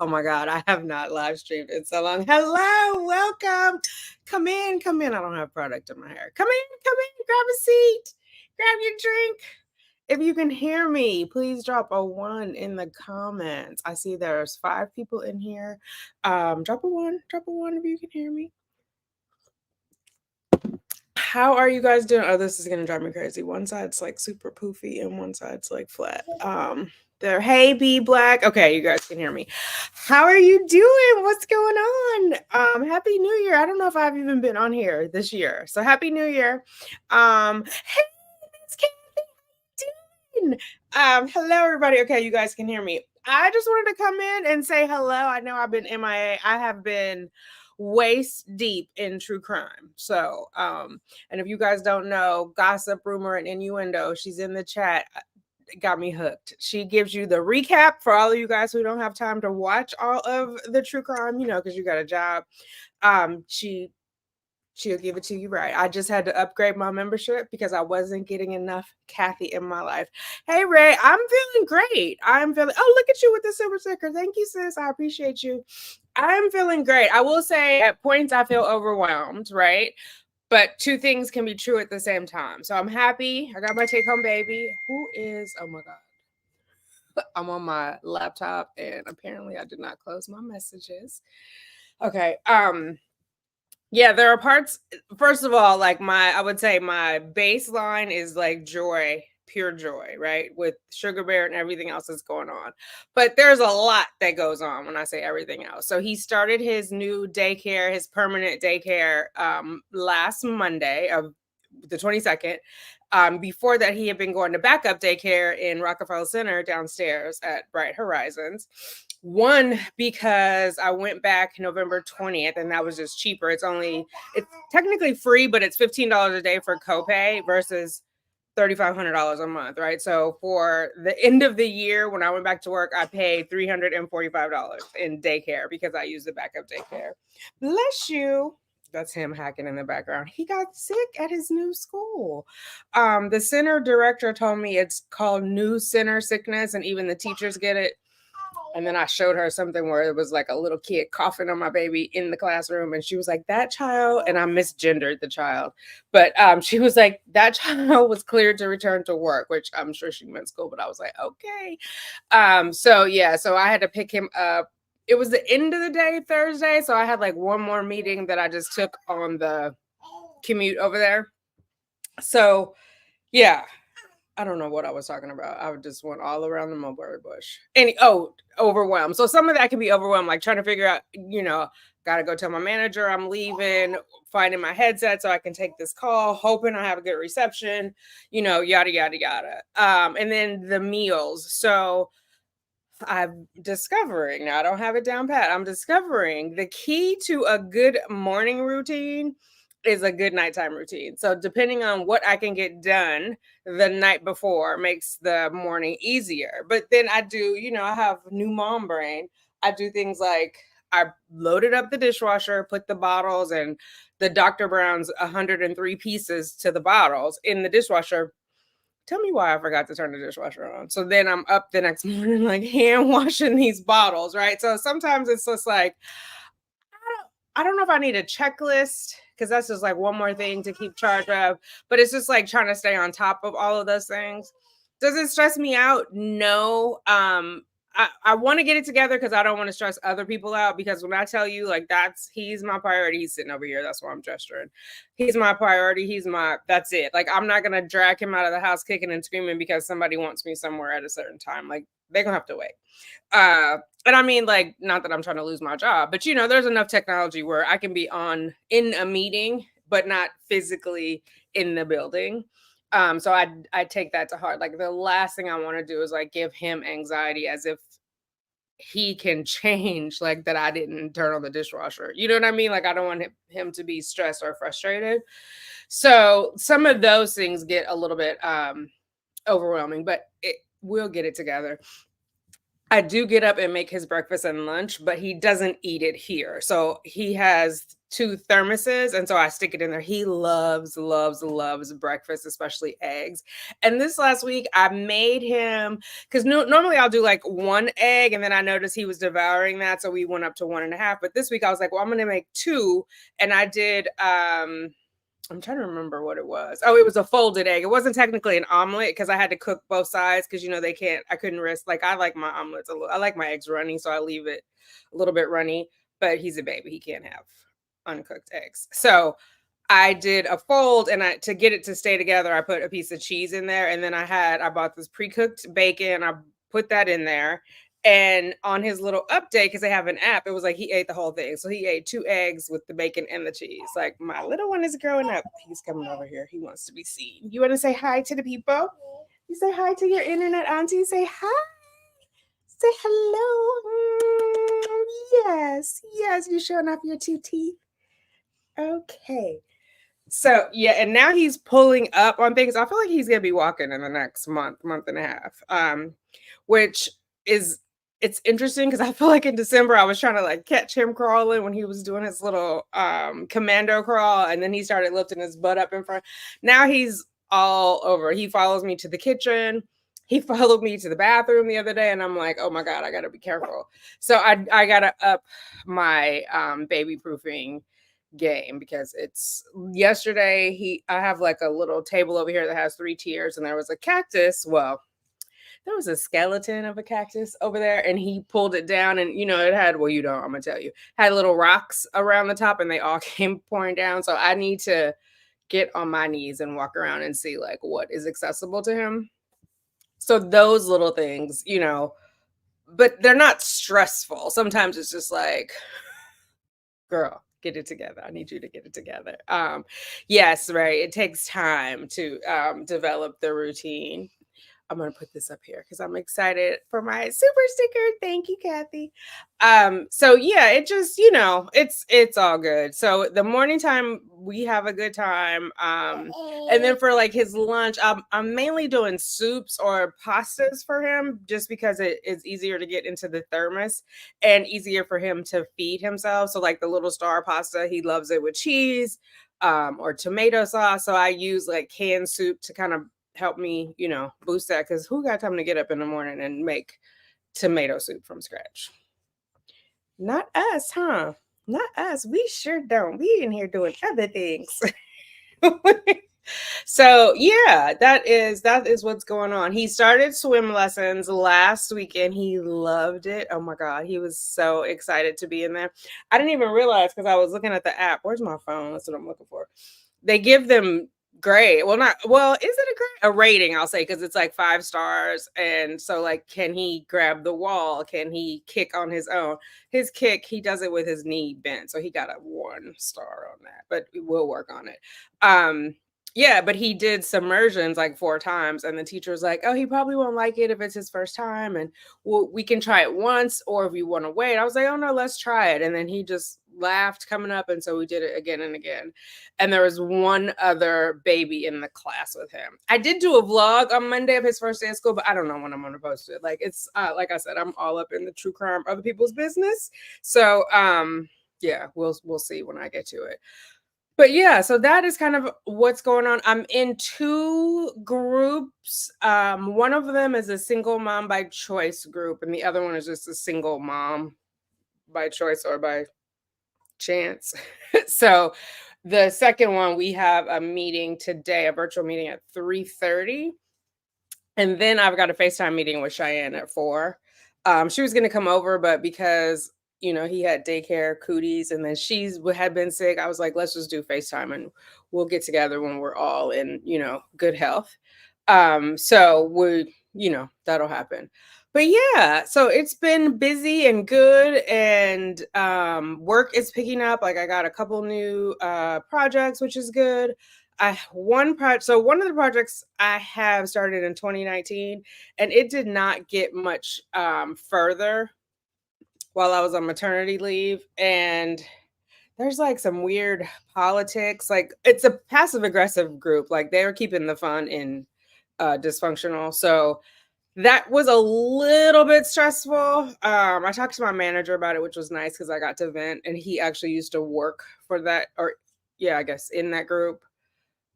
Oh my God, I have not live streamed in so long. Hello, welcome. Come in, come in. I don't have product in my hair. Come in, grab a seat, grab your drink. If you can hear me, please drop a 1 in the comments. I see there's 5 people in here. Drop a 1 if you can hear me. How are you guys doing? Oh, this is gonna drive me crazy. One side's like super poofy and one side's like flat. There. Hey, B Black. Okay, you guys can hear me. How are you doing? What's going on? Happy New Year. I don't know if I've even been on here this year. So happy New Year. Hey, Miss Kathy, how you doing? Hello everybody. Okay, you guys can hear me. I just wanted to come in and say hello. I know I've been MIA. I have been waist deep in true crime. So, and if you guys don't know, gossip, rumor, and innuendo, she's in the chat. Got me hooked. She gives you the recap for all of you guys who don't have time to watch all of the true crime, you know, because you got a job. She'll give it to you right. I just had to upgrade my membership because I wasn't getting enough Kathy in my life. Hey Ray, I'm feeling great. Oh, look at you with the silver sticker. Thank you, sis. I appreciate you. I'm feeling great. I will say at points I feel overwhelmed, right? But 2 things can be true at the same time. So I'm happy. I got my take-home baby. Who is, oh my God. I'm on my laptop and apparently I did not close my messages. Okay. Yeah, there are parts, first of all, like I would say my baseline is like joy, pure joy, right? With Sugar Bear and everything else that's going on. But there's a lot that goes on when I say everything else. So he started his new daycare, his permanent daycare last Monday of the 22nd. Before that, he had been going to backup daycare in Rockefeller Center downstairs at Bright Horizons. One, because I went back November 20th and that was just cheaper. It's technically free, but it's $15 a day for copay versus $3,500 a month, right? So for the end of the year, when I went back to work, I paid $345 in daycare because I used the backup daycare. Bless you. That's him hacking in the background. He got sick at his new school. The center director told me it's called new center sickness, and even the teachers get it. And then I showed her something where it was like a little kid coughing on my baby in the classroom. And she was like, that child, and I misgendered the child. But she was like, that child was cleared to return to work, which I'm sure she meant school, but I was like, okay. So I had to pick him up. It was the end of the day, Thursday. So I had like one more meeting that I just took on the commute over there. So yeah. I don't know what I was talking about. I just went all around the mulberry bush. Overwhelmed. So some of that can be overwhelmed, like trying to figure out, got to go tell my manager I'm leaving, finding my headset so I can take this call, hoping I have a good reception, yada, yada, yada. And then the meals. So I'm discovering, now I don't have it down pat. I'm discovering the key to a good morning routine is a good nighttime routine. So depending on what I can get done the night before makes the morning easier. But then I do, I have new mom brain. I do things like I loaded up the dishwasher, put the bottles and the Dr. Brown's 103 pieces to the bottles in the dishwasher. Tell me why I forgot to turn the dishwasher on. So then I'm up the next morning, like hand washing these bottles, right? So sometimes it's just like, I don't know if I need a checklist because that's just like one more thing to keep charge of, but it's just like trying to stay on top of all of those things. Does it stress me out? No. I want to get it together because I don't want to stress other people out, because when I tell you like he's my priority, he's sitting over here. That's why I'm gesturing. He's my priority. That's it. Like, I'm not going to drag him out of the house kicking and screaming because somebody wants me somewhere at a certain time. Like, they're going to have to wait. And I mean, like, not that I'm trying to lose my job, but there's enough technology where I can be in a meeting, but not physically in the building. So I take that to heart. Like, the last thing I want to do is like give him anxiety as if he can change, like that I didn't turn on the dishwasher. You know what I mean? Like, I don't want him to be stressed or frustrated. So some of those things get a little bit overwhelming, but we'll get it together. I do get up and make his breakfast and lunch, but he doesn't eat it here. So he has 2 thermoses, and so I stick it in there. He loves, loves, loves breakfast, especially eggs. And this last week, I made him because normally I'll do like 1 egg, and then I noticed he was devouring that, so we went up to 1.5. But this week I was like, well, I'm gonna make 2, and I did I'm trying to remember what it was. Oh, it was a folded egg. It wasn't technically an omelet because I had to cook both sides because they can't. I couldn't risk like I like my omelets a little. I like my eggs runny, so I leave it a little bit runny. But he's a baby; he can't have uncooked eggs. So I did a fold, and I to get it to stay together, I put a piece of cheese in there, and then I bought this pre-cooked bacon. I put that in there, and on his little update, because they have an app, it was like he ate the whole thing. So he ate 2 eggs with the bacon and the cheese. Like my little one is growing up. He's coming over here. He wants to be seen. You want to say hi to the people? You say hi to your internet auntie. Say hi. Say hello. Yes, yes. You showing off your 2 teeth. Okay. So yeah, and now he's pulling up on things. I feel like he's gonna be walking in the next month, month and a half. Which is it's interesting because I feel like in December I was trying to like catch him crawling when he was doing his little commando crawl, and then he started lifting his butt up in front. Now he's all over. He follows me to the kitchen. He followed me to the bathroom the other day, and I'm like, oh my God, I gotta be careful. So I gotta up my baby proofing game because it's yesterday I have like a little table over here that has 3 tiers, and there was a cactus. Well, there was a skeleton of a cactus over there, and he pulled it down, and it had, well, I'm gonna tell you, had little rocks around the top, and they all came pouring down. So I need to get on my knees and walk around and see like what is accessible to him. So those little things, but they're not stressful. Sometimes it's just like, girl, get it together. I need you to get it together. Yes, right. It takes time to develop the routine. I'm gonna put this up here because I'm excited for my super sticker. Thank you, Kathy. So yeah, it just, it's all good. So the morning time we have a good time. And then for like his lunch, I'm mainly doing soups or pastas for him just because it is easier to get into the thermos and easier for him to feed himself. So like the little star pasta, he loves it with cheese or tomato sauce. So I use like canned soup to kind of help me, boost that because who got time to get up in the morning and make tomato soup from scratch? Not us, huh? Not us. We sure don't. We in here doing other things. So yeah, that is what's going on. He started swim lessons last weekend. He loved it. Oh my God, he was so excited to be in there. I didn't even realize because I was looking at the app. Where's my phone? That's what I'm looking for. They give them grade. Well, not well, is it a grade? A rating, I'll say, because it's like 5 stars. And so, like, can he grab the wall? Can he kick on his own? His kick, he does it with his knee bent. So he got a 1 star on that, but we'll work on it. Yeah, but he did submersions like 4 times, and the teacher was like, "Oh, he probably won't like it if it's his first time, and we can try it once, or if you want to wait." I was like, "Oh no, let's try it." And then he just laughed coming up, and so we did it again and again. And there was one other baby in the class with him. I did do a vlog on Monday of his first day of school, but I don't know when I'm going to post it. Like it's like I said, I'm all up in the true crime other people's business. So yeah, we'll see when I get to it. But yeah, so that is kind of what's going on. I'm in 2 groups. One of them is a single mom by choice group, and the other one is just a single mom by choice or by chance. So the second one, we have a meeting today, a virtual meeting at 3:30. And then I've got a FaceTime meeting with Cheyenne at 4. She was gonna come over, but because he had daycare cooties, and then had been sick, I was like, let's just do FaceTime and we'll get together when we're all in, good health. So that'll happen. But yeah, so it's been busy and good, and work is picking up. Like I got a couple new projects, which is good. So one of the projects I have started in 2019, and it did not get much further while I was on maternity leave. And there's like some weird politics. Like it's a passive aggressive group. Like they're keeping the fun in dysfunctional. So That was a little bit stressful. I talked to my manager about it, which was nice because I got to vent, and he actually used to work for that, or yeah, I guess in that group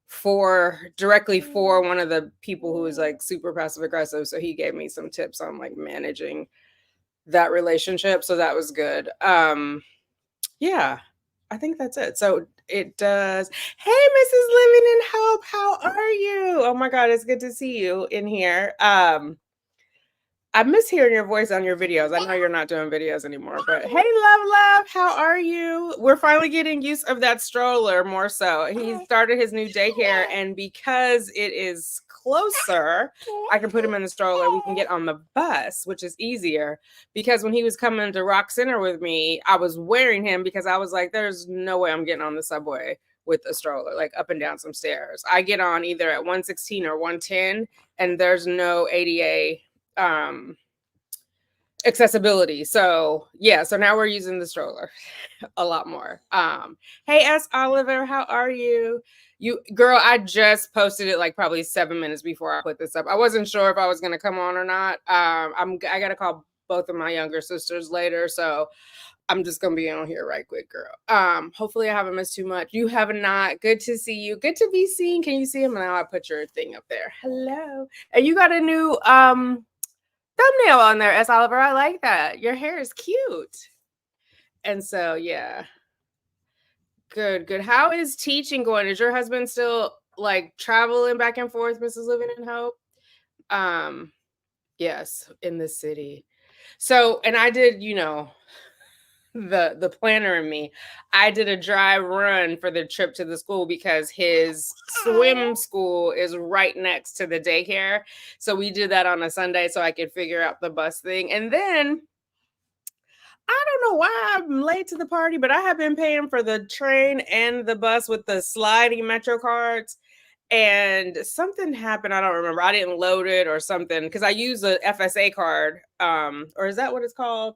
for directly for one of the people who was like super passive aggressive. So he gave me some tips on like managing that relationship. So that was good. Yeah, I think that's it. So it does. Hey, Mrs. Living in Hope, how are you? Oh my God, it's good to see you in here. I miss hearing your voice on your videos. I know you're not doing videos anymore, but hey, love, how are you? We're finally getting use of that stroller more so. He started his new daycare, and because it is closer, I can put him in the stroller. We can get on the bus, which is easier. Because when he was coming to Rock Center with me, I was wearing him because I was like, there's no way I'm getting on the subway with a stroller, like up and down some stairs. I get on either at 116 or 110, and there's no ADA accessibility. So yeah, so now we're using the stroller a lot more. Hey S Oliver, how are you? You girl, I just posted it like probably 7 minutes before I put this up. I wasn't sure if I was gonna come on or not. I gotta call both of my younger sisters later, so I'm just gonna be on here right quick, girl. Hopefully I haven't missed too much. You have not. Good to see you. Good to be seen. Can you see him? Now I put your thing up there. Hello. And you got a new thumbnail on there, S. Oliver. I like that. Your hair is cute. And so, yeah. Good. How is teaching going? Is your husband still like traveling back and forth, Mrs. Living in Hope? Yes, in the city. So, and I did, the planner in me, I did a dry run for the trip to the school because his swim school is right next to the daycare. So we did that on a Sunday so I could figure out the bus thing. And then I don't know why I'm late to the party, but I have been paying for the train and the bus with the sliding Metro cards. And something happened. I don't remember. I didn't load it or something because I use a FSA card. Or is that what it's called?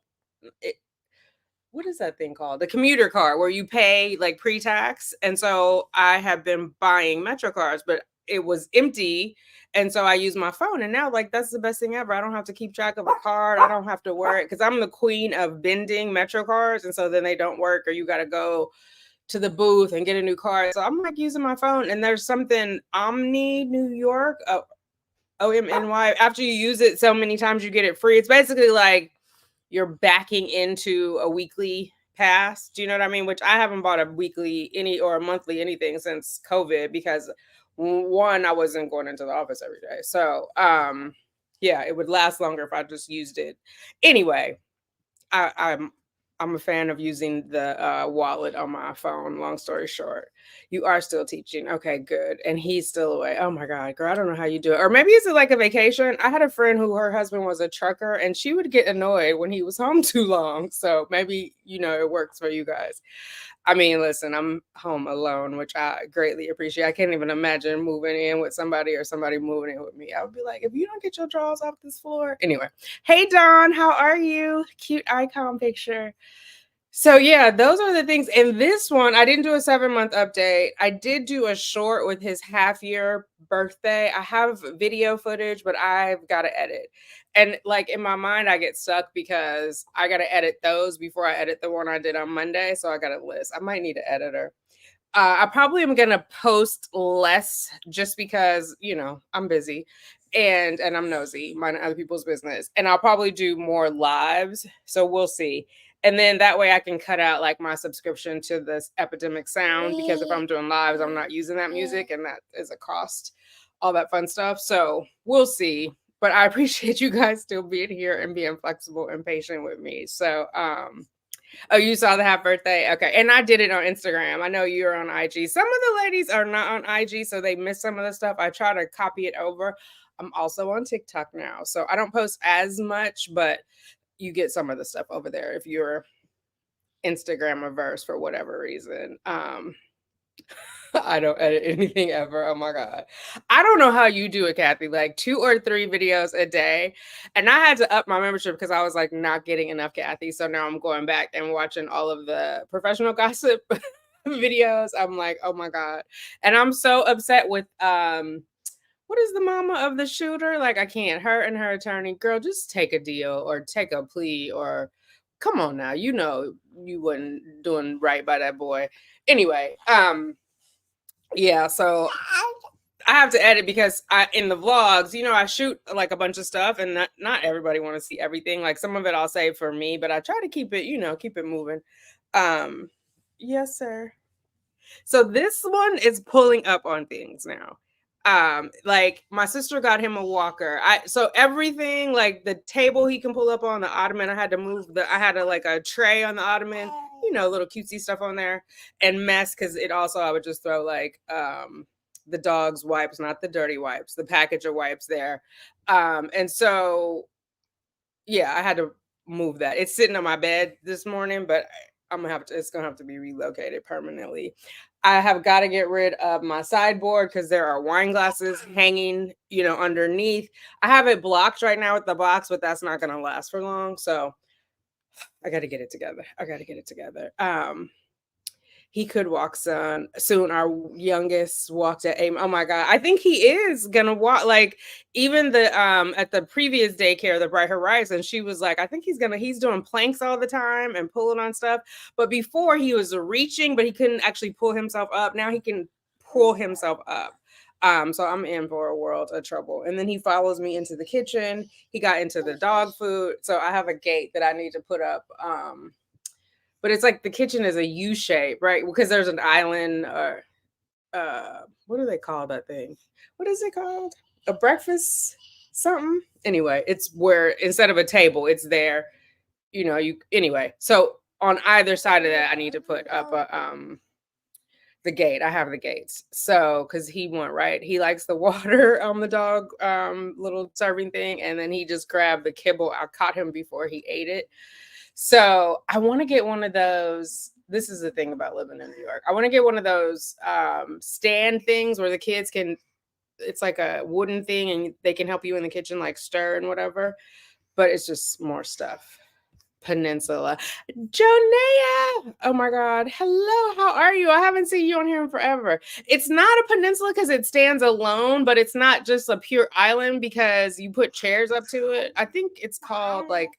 What is that thing called? The commuter card where you pay like pre-tax. And so I have been buying Metro cards, but it was empty. And so I use my phone. And now, like, that's the best thing ever. I don't have to keep track of a card. I don't have to worry because I'm the queen of bending Metro cards. And so then they don't work, or you got to go to the booth and get a new card. So I'm like using my phone. And there's something Omni New York, OMNY. After you use it so many times, you get it free. It's basically like you're backing into a weekly pass. Do you know what I mean? Which I haven't bought a weekly any or a monthly anything since COVID because one, I wasn't going into the office every day. So yeah, it would last longer if I just used it. Anyway, I'm a fan of using the wallet on my phone. Long story short, you are still teaching. Okay, good. And he's still away. Oh my God, girl, I don't know how you do it. Or maybe it's like a vacation. I had a friend who her husband was a trucker and she would get annoyed when he was home too long. So maybe, it works for you guys. I mean, listen, I'm home alone, which I greatly appreciate. I can't even imagine moving in with somebody or somebody moving in with me. I would be like, if you don't get your drawers off this floor. Anyway, hey, Dawn, how are you? Cute icon picture. So yeah, those are the things. And this one, I didn't do a 7-month update. I did do a short with his half-year birthday. I have video footage, but I've got to edit. And like in my mind, I get stuck because I got to edit those before I edit the one I did on Monday. So I got a list. I might need an editor. I probably am gonna post less just because I'm busy and I'm nosy, minding other people's business, and I'll probably do more lives. So we'll see. And then that way I can cut out like my subscription to this Epidemic Sound because if I'm doing lives, I'm not using that music, and that is a cost. All that fun stuff. So we'll see. But I appreciate you guys still being here and being flexible and patient with me. So oh, you saw the happy birthday? Okay. And I did it on Instagram. I know you're on IG. Some of the ladies are not on IG, so they miss some of the stuff. I try to copy it over. I'm also on TikTok now. So I don't post as much, but you get some of the stuff over there if you're Instagram reverse for whatever reason. I don't edit anything ever. Oh my God. I don't know how you do it, Kathy. Like 2 or 3 videos a day. And I had to up my membership because I was like not getting enough, Kathy. So now I'm going back and watching all of the professional gossip videos. I'm like, oh my God. And I'm so upset with what what is the mama of the shooter? Like, I can't. Her and her attorney, girl, just take a deal or take a plea or come on now. You know you wasn't doing right by that boy. Anyway, yeah, so I have to edit because I in the vlogs, I shoot like a bunch of stuff and not everybody want to see everything. Like some of it I'll save for me, but I try to keep it, keep it moving. Um, yes, sir. So this one is pulling up on things now. Like my sister got him a walker. So everything like the table he can pull up on the ottoman. I had like a tray on the ottoman, little cutesy stuff on there and mess because it also I would just throw like the dog's wipes, not the dirty wipes, the package of wipes there. And so yeah, I had to move that. It's sitting on my bed this morning, but it's gonna have to be relocated permanently. I have got to get rid of my sideboard because there are wine glasses hanging, underneath. I have it blocked right now with the box, but that's not gonna last for long. So I gotta get it together. He could walk soon. Our youngest walked at 8. Oh my god, I think he is gonna walk. Like even the at the previous daycare, the Bright Horizon, she was like, I think he's doing planks all the time and pulling on stuff. But before he was reaching, but he couldn't actually pull himself up. Now he can pull himself up. So I'm in for a world of trouble. And then he follows me into the kitchen. He got into the dog food. So I have a gate that I need to put up. But it's like the kitchen is a U shape, right? Because there's an island or what do they call that thing? What is it called? A breakfast something? Anyway, it's where instead of a table, it's there. You anyway. So on either side of that, I need to put up the gate. I have the gates. So because he likes the water on the dog little serving thing, and then he just grabbed the kibble. I caught him before he ate it. So I want to get one of those. This is the thing about living in New York. I want to get one of those stand things where the kids it's like a wooden thing and they can help you in the kitchen, like stir and whatever. But it's just more stuff. Peninsula. Jonea! Oh my God. Hello, how are you? I haven't seen you on here in forever. It's not a peninsula because it stands alone, but it's not just a pure island because you put chairs up to it. I think it's called like,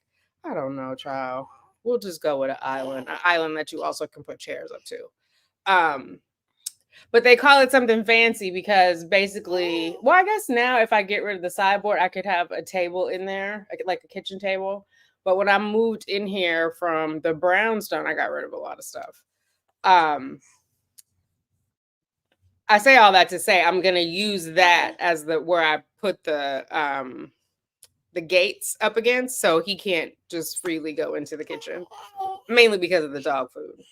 I don't know, child. We'll just go with an island that you also can put chairs up to. But they call it something fancy because basically, well, I guess now if I get rid of the sideboard, I could have a table in there, like a kitchen table. But when I moved in here from the brownstone, I got rid of a lot of stuff. I say all that to say I'm gonna use that as where I put the gates up against, so he can't just freely go into the kitchen, mainly because of the dog food.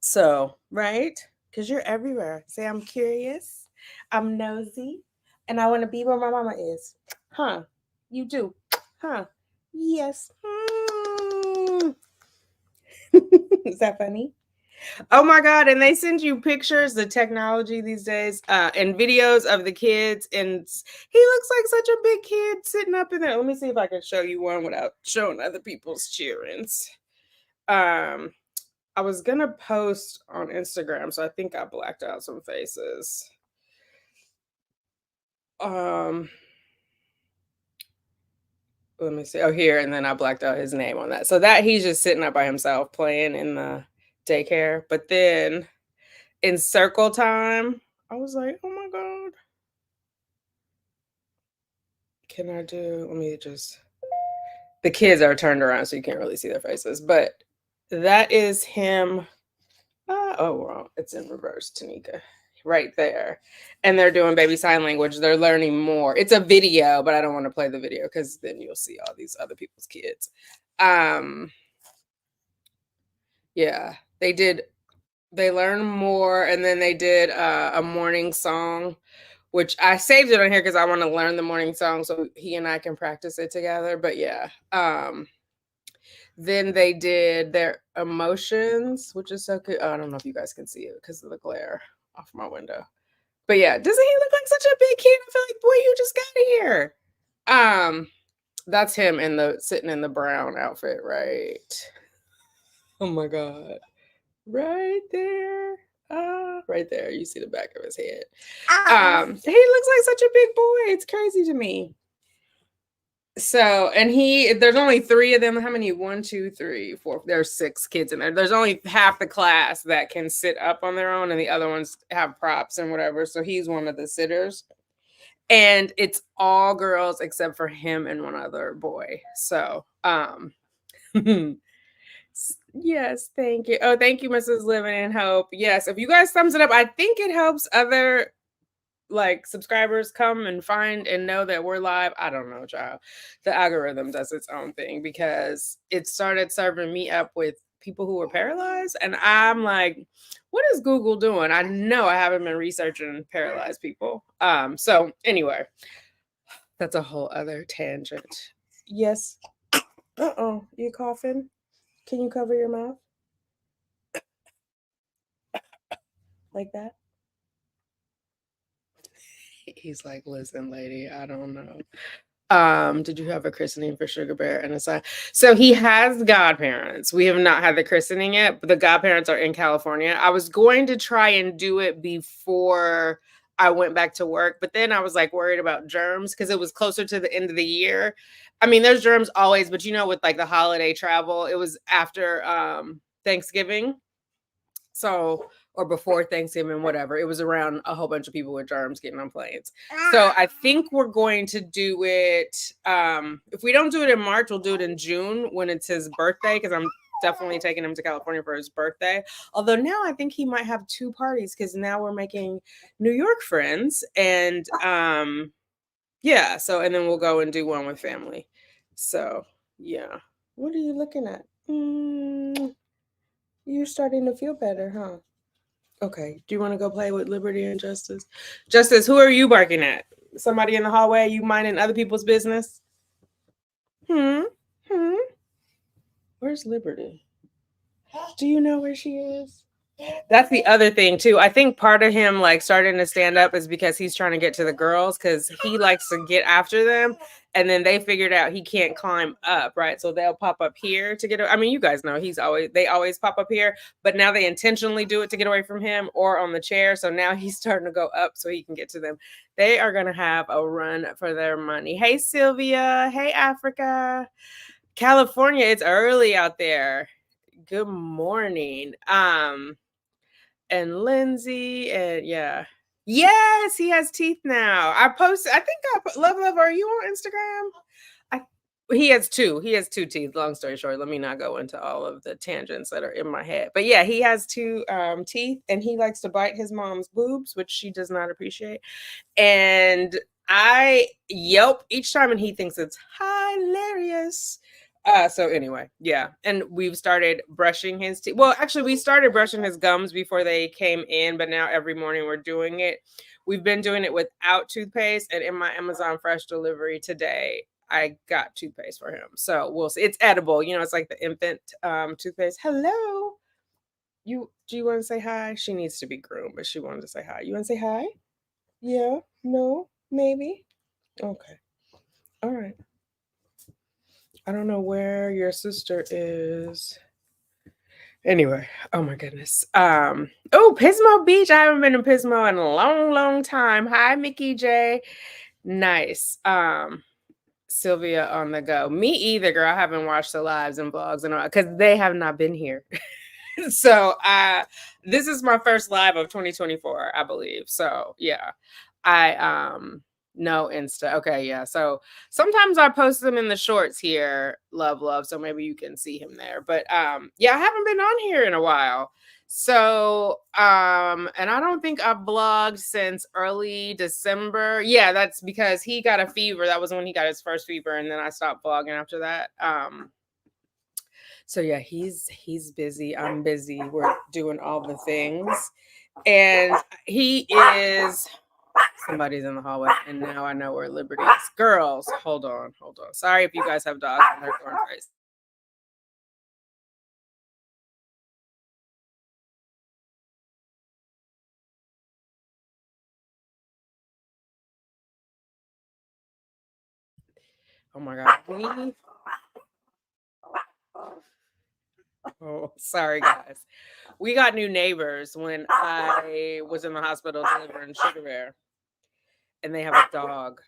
So, right? Because you're everywhere. Say, I'm curious, I'm nosy, and I want to be where my mama is. Huh? You do? Huh? Yes. Is that funny? Oh my God. And they send you pictures, the technology these days, and videos of the kids. And he looks like such a big kid sitting up in there. Let me see if I can show you one without showing other people's cheerings. I was gonna post on Instagram, so I think I blacked out some faces. Let me see. Oh, here, and then I blacked out his name on that. So that he's just sitting up by himself playing in the daycare. But then in circle time, I was like, oh my God. Let me just, the kids are turned around so you can't really see their faces, but that is him. Oh, wrong. It's in reverse, Tanika. Right there. And they're doing baby sign language. They're learning more. It's a video, but I don't want to play the video because then you'll see all these other people's kids. Yeah, they learn more, and then they did a morning song, which I saved it on here because I want to learn the morning song so he and I can practice it together. But yeah. Then they did their emotions, which is so good. Oh, I don't know if you guys can see it because of the glare off my window. But yeah, doesn't he look like such a big kid? I feel like, boy, you just got here. That's him sitting in the brown outfit, right? Oh my God. Right there. Right there. You see the back of his head. He looks like such a big boy. It's crazy to me. So, and there's only three of them. How many? One, two, three, four. There's six kids in there. There's only half the class that can sit up on their own, and the other ones have props and whatever. So he's one of the sitters. And it's all girls except for him and one other boy. So, yes, thank you. Oh, thank you, Mrs. Living in Hope. Yes, if you guys thumbs it up, I think it helps other like subscribers come and find and know that we're live. I don't know, child. The algorithm does its own thing because it started serving me up with people who were paralyzed. And I'm like, what is Google doing? I know I haven't been researching paralyzed people. So anyway, that's a whole other tangent. Yes. Uh-oh, you coughing? Can you cover your mouth? Like that? He's like, listen, lady, I don't know. Did you have a christening for Sugar Bear and a son? So he has godparents. We have not had the christening yet, but the godparents are in California. I was going to try and do it before I went back to work, but then I was like worried about germs because it was closer to the end of the year. I mean, there's germs always, but you know, with like the holiday travel, it was after Thanksgiving. So, or before Thanksgiving, whatever. It was around a whole bunch of people with germs getting on planes. So I think we're going to do it. If we don't do it in March, we'll do it in June when it's his birthday, because I'm definitely taking him to California for his birthday. Although now I think he might have two parties because now we're making New York friends. And yeah, so and then we'll go and do one with family. So yeah. What are you looking at? You're starting to feel better, huh? Okay. Do you want to go play with Liberty and Justice? Justice, who are you barking at? Somebody in the hallway? You minding other people's business? Hmm. Hmm. Where's Liberty? Do you know where she is? That's the other thing too. I think part of him like starting to stand up is because he's trying to get to the girls because he likes to get after them, and then they figured out he can't climb up, right? So they'll pop up here to get. I mean, you guys know they always pop up here, but now they intentionally do it to get away from him or on the chair. So now he's starting to go up so he can get to them. They are gonna have a run for their money. Hey Sylvia. Hey Africa. California. It's early out there. Good morning. And Lindsay, and yeah. Yes, he has teeth now. I posted, I think Love, are you on Instagram? I he has two. He has two teeth. Long story short, let me not go into all of the tangents that are in my head. But yeah, he has two teeth and he likes to bite his mom's boobs, which she does not appreciate. And I yelp each time and he thinks it's hilarious. So anyway, yeah. And we've started brushing his teeth. Well, actually, we started brushing his gums before they came in, but now every morning we're doing it. We've been doing it without toothpaste, and in my Amazon Fresh delivery today, I got toothpaste for him. So we'll see. It's edible. You know, it's like the infant toothpaste. Hello. Do you want to say hi? She needs to be groomed, but she wanted to say hi. You want to say hi? Yeah, no, maybe. Okay. All right. I don't know where your sister is. Anyway, oh my goodness. Oh, Pismo Beach. I haven't been to Pismo in a long, long time. Hi, Mickey J. Nice. Sylvia on the go. Me either, girl. I haven't watched the lives and vlogs and all because they have not been here. So this is my first live of 2024, I believe. So yeah. I no Insta. Okay, yeah. So sometimes I post them in the shorts here, love. So maybe you can see him there. But yeah, I haven't been on here in a while. So and I don't think I've vlogged since early December. Yeah, that's because he got a fever. That was when he got his first fever, and then I stopped vlogging after that. So yeah, he's busy. I'm busy. We're doing all the things. And he is somebody's in the hallway, and now I know where Liberty is. Girls, hold on. Sorry if you guys have dogs and they're going crazy. Oh my god. Oh, sorry, guys. We got new neighbors when I was in the hospital delivering Sugar Bear, and they have a dog.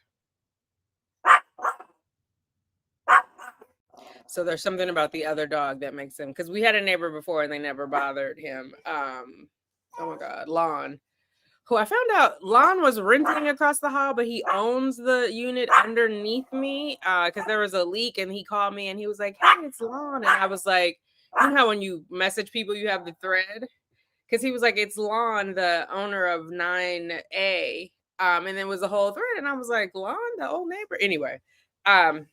So there's something about the other dog that makes him, because we had a neighbor before and they never bothered him. Oh my God, Lon, who I found out Lon was renting across the hall, but he owns the unit underneath me because there was a leak, and he called me and he was like, "Hey, it's Lon," and I was like, "You know how when you message people, you have the thread?" Because he was like, "It's Lon, the owner of 9A," and then was the whole thread, and I was like, "Lon, the old neighbor." Anyway, um,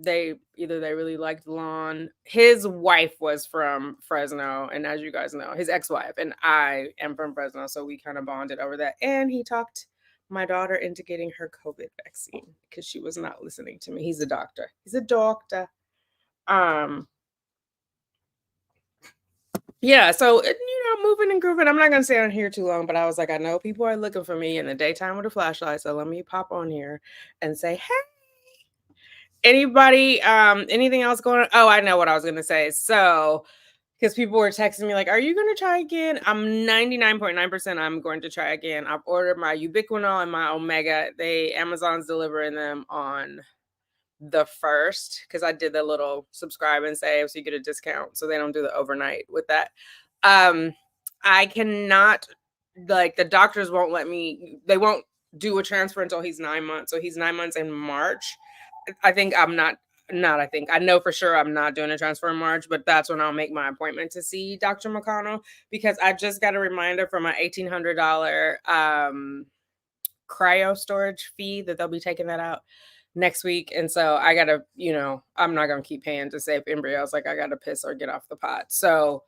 they really liked Lon. His wife was from Fresno, and as you guys know, his ex-wife and I am from Fresno, so we kind of bonded over that. And he talked my daughter into getting her COVID vaccine because she was not listening to me. He's a doctor. He's a doctor. Um, yeah, so moving and grooving. I'm not gonna stay on here too long, but I was like, I know people are looking for me in the daytime with a flashlight, so let me pop on here and say, hey. Anybody, anything else going on? Oh, I know what I was gonna say. So, because people were texting me like, "Are you gonna try again?" I'm 99.9% I'm going to try again. I've ordered my ubiquinol and my omega. Amazon's delivering them on the first because I did the little subscribe and save so you get a discount. So they don't do the overnight with that. Um, I cannot, like, the doctors won't let me, they won't do a transfer until he's 9 months. So he's 9 months in March. I think I'm not I think I know for sure I'm not doing a transfer in March, but that's when I'll make my appointment to see Dr. McConnell because I just got a reminder from my $1,800 cryo storage fee that they'll be taking that out next week. And so I gotta, I'm not gonna keep paying to save embryos. Like I gotta piss or get off the pot. So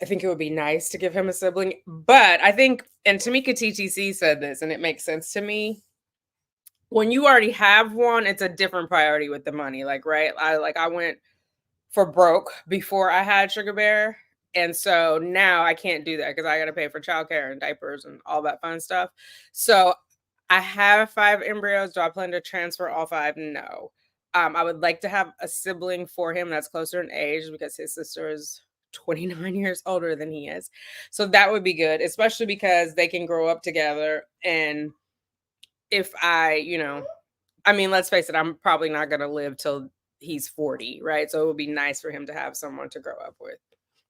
I think it would be nice to give him a sibling. But I think, and Tamika TTC said this, and it makes sense to me, when you already have one, it's a different priority with the money. Like, right? I went for broke before I had Sugar Bear. And so now I can't do that because I got to pay for childcare and diapers and all that fun stuff. So I have 5 embryos. Do I plan to transfer all 5? No. I would like to have a sibling for him that's closer in age because his sister is 29 years older than he is. So that would be good, especially because they can grow up together. And if I mean, let's face it, I'm probably not going to live till he's 40, right? So it would be nice for him to have someone to grow up with.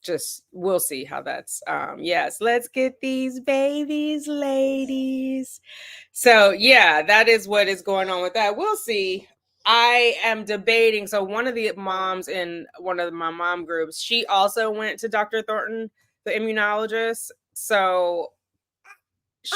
Just we'll see how that's yes, let's get these babies, ladies. So yeah, that is what is going on with that. We'll see. I am debating. So one of the moms in one of my mom groups, she also went to Dr. Thornton, the immunologist. So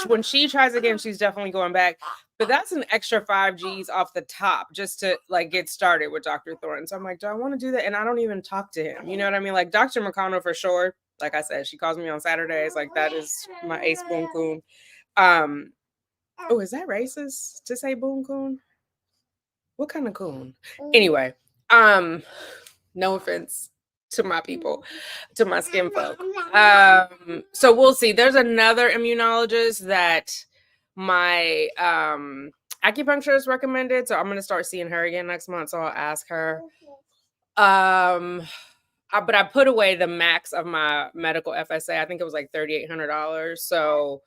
when she tries again, she's definitely going back. But that's an extra 5 Gs off the top just to like get started with Dr. Thornton. So I'm like, do I want to do that? And I don't even talk to him. You know what I mean? Like Dr. McConnell for sure. Like I said, she calls me on Saturdays. Like that is my ace boom coon. Oh, is that racist to say boom coon? What kind of coon? Anyway, no offense to my people, to my skin folk. So we'll see. There's another immunologist that my acupuncturist recommended. So I'm gonna start seeing her again next month. So I'll ask her. But I put away the max of my medical FSA. I think it was like $3,800. So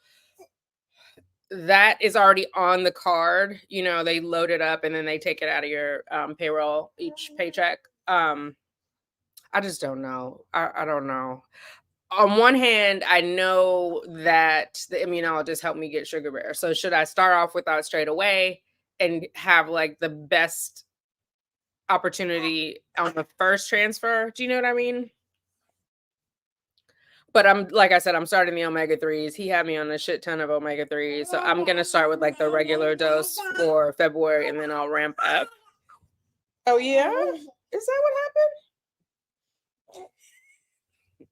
that is already on the card. They load it up and then they take it out of your payroll each paycheck. I just don't know. I don't know. On one hand, I know that the immunologist helped me get Sugar Bear. So should I start off with that straight away and have like the best opportunity on the first transfer? Do you know what I mean? But like I said, I'm starting the omega-3s. He had me on a shit ton of omega-3s. So I'm going to start with like the regular dose for February and then I'll ramp up. Oh, yeah? Is that what happened?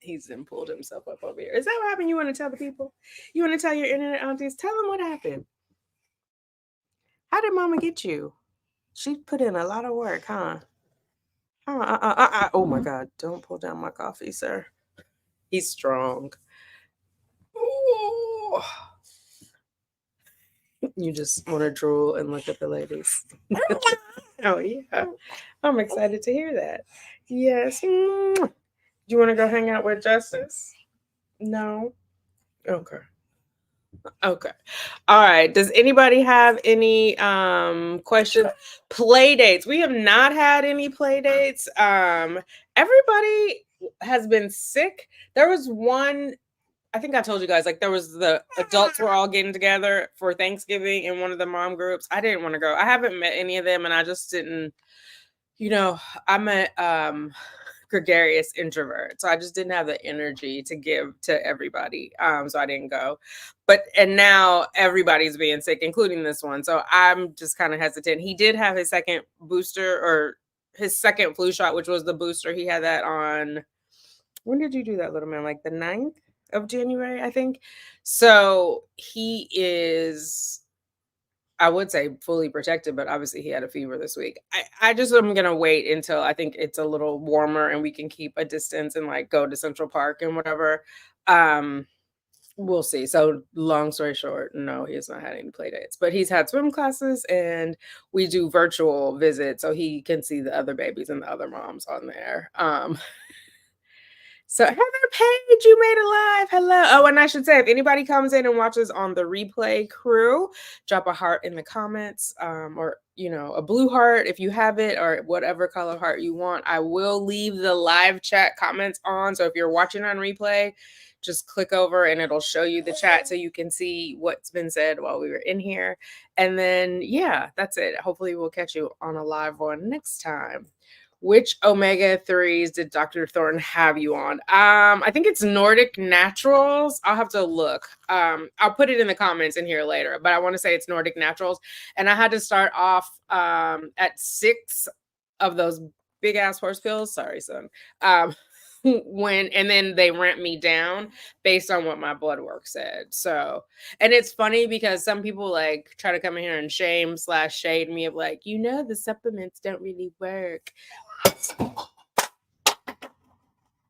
He's then pulled himself up over here. Is that what happened? You want to tell the people? You want to tell your internet aunties? Tell them what happened. How did mama get you? She put in a lot of work, huh? Oh my God. Don't pull down my coffee, sir. He's strong. Ooh. You just want to drool and look at the ladies. Oh, yeah. I'm excited to hear that. Yes. you want to go hang out with Justice? No. Okay. Okay. All right. Does anybody have any questions? Play dates. We have not had any play dates. Everybody has been sick. There was one, I think I told you guys, like there was the adults were all getting together for Thanksgiving in one of the mom groups. I didn't want to go. I haven't met any of them and I just didn't, I'm a gregarious introvert. So I just didn't have the energy to give to everybody. So I didn't go. And now everybody's being sick, including this one. So I'm just kind of hesitant. He did have his second booster or his second flu shot, which was the booster. He had that on, when did you do that, little man? Like the 9th of January, I think. So he is, I would say, fully protected, but obviously he had a fever this week. I just am gonna wait until I think it's a little warmer and we can keep a distance and like go to Central Park and whatever. We'll see. So long story short, no, he has not had any play dates, but he's had swim classes and we do virtual visits so he can see the other babies and the other moms on there. So Heather Page, you made it live. Hello. Oh, and I should say, if anybody comes in and watches on the replay crew, drop a heart in the comments, or a blue heart if you have it, or whatever color heart you want. I will leave the live chat comments on. So if you're watching on replay, just click over and it'll show you the chat so you can see what's been said while we were in here. And then, yeah, that's it. Hopefully we'll catch you on a live one next time. Which omega-3s did Dr. Thornton have you on? I think it's Nordic Naturals. I'll have to look. I'll put it in the comments in here later, but I want to say it's Nordic Naturals. And I had to start off at 6 of those big ass horse pills. Sorry, son. And then they ramped me down based on what my blood work said. So, and it's funny because some people like try to come in here and shade me of like, the supplements don't really work.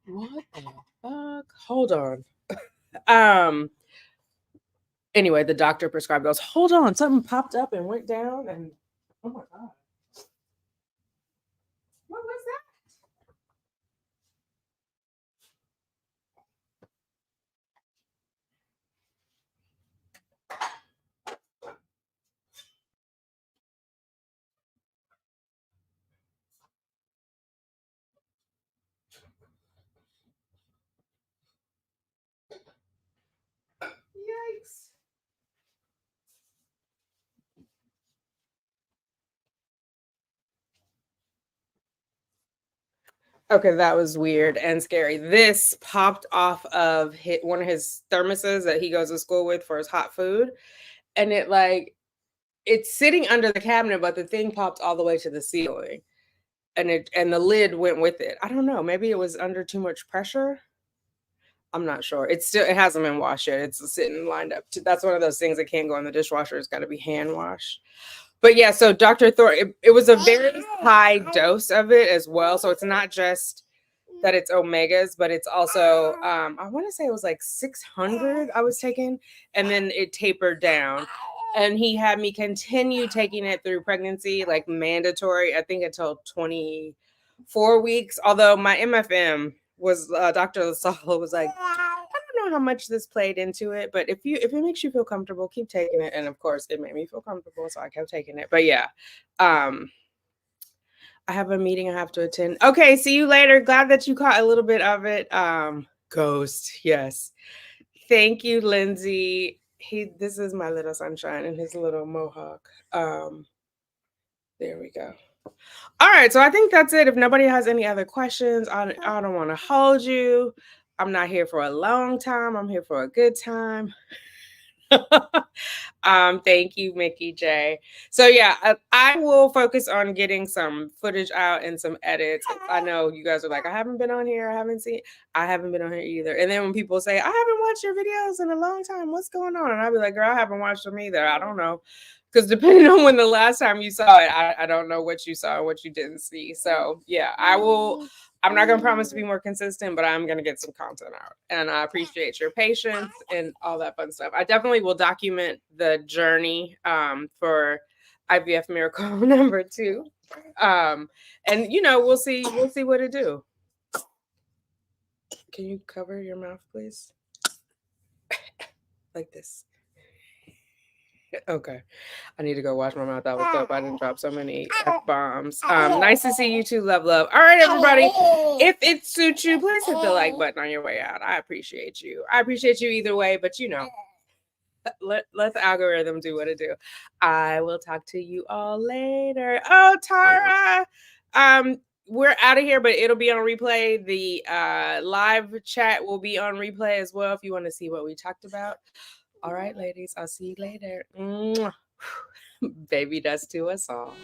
What the fuck? Hold on. Anyway, the doctor prescribed those. Hold on, something popped up and went down and oh my god. What was that? Yikes. Okay, that was weird and scary. This popped off of one of his thermoses that he goes to school with for his hot food. And it's sitting under the cabinet, but the thing popped all the way to the ceiling. And the lid went with it. I don't know. Maybe it was under too much pressure. I'm not sure. It hasn't been washed yet. It's sitting lined up. That's one of those things that can't go in the dishwasher. It's got to be hand washed. But yeah, so Dr. Thor, it was a very high dose of it as well. So it's not just that it's omegas, but it's also, I want to say it was like 600 I was taking, and then it tapered down. And he had me continue taking it through pregnancy, like mandatory, I think until 24 weeks. Although my MFM was, Dr. Lasala was like, I don't know how much this played into it, but if it makes you feel comfortable, keep taking it. And of course, it made me feel comfortable, so I kept taking it. But yeah, I have a meeting I have to attend. Okay, see you later. Glad that you caught a little bit of it. Ghost, yes. Thank you, Lindsay. This is my little sunshine and his little mohawk. There we go. All right, so I think that's it. If nobody has any other questions, I don't want to hold you. I'm not here for a long time. I'm here for a good time. Thank you, Mickey J. So yeah, I will focus on getting some footage out and some edits. I know you guys are like, I haven't been on here. I haven't been on here either. And then when people say, I haven't watched your videos in a long time, what's going on? And I'll be like, girl, I haven't watched them either. I don't know. Because depending on when the last time you saw it, I don't know what you saw and what you didn't see. So yeah, I'm not going to promise to be more consistent, but I'm going to get some content out. And I appreciate your patience and all that fun stuff. I definitely will document the journey for IVF Miracle number 2. And we'll see what it do. Can you cover your mouth, please? Like this. Okay. I need to go wash my mouth out with soap. I didn't drop so many F-bombs. Nice to see you too, love, love. All right, everybody. If it suits you, please hit the like button on your way out. I appreciate you. I appreciate you either way, but let the algorithm do what it do. I will talk to you all later. Oh, Tara. We're out of here, but it'll be on replay. The live chat will be on replay as well if you want to see what we talked about. All right, ladies, I'll see you later. Mwah. Baby dust to us all.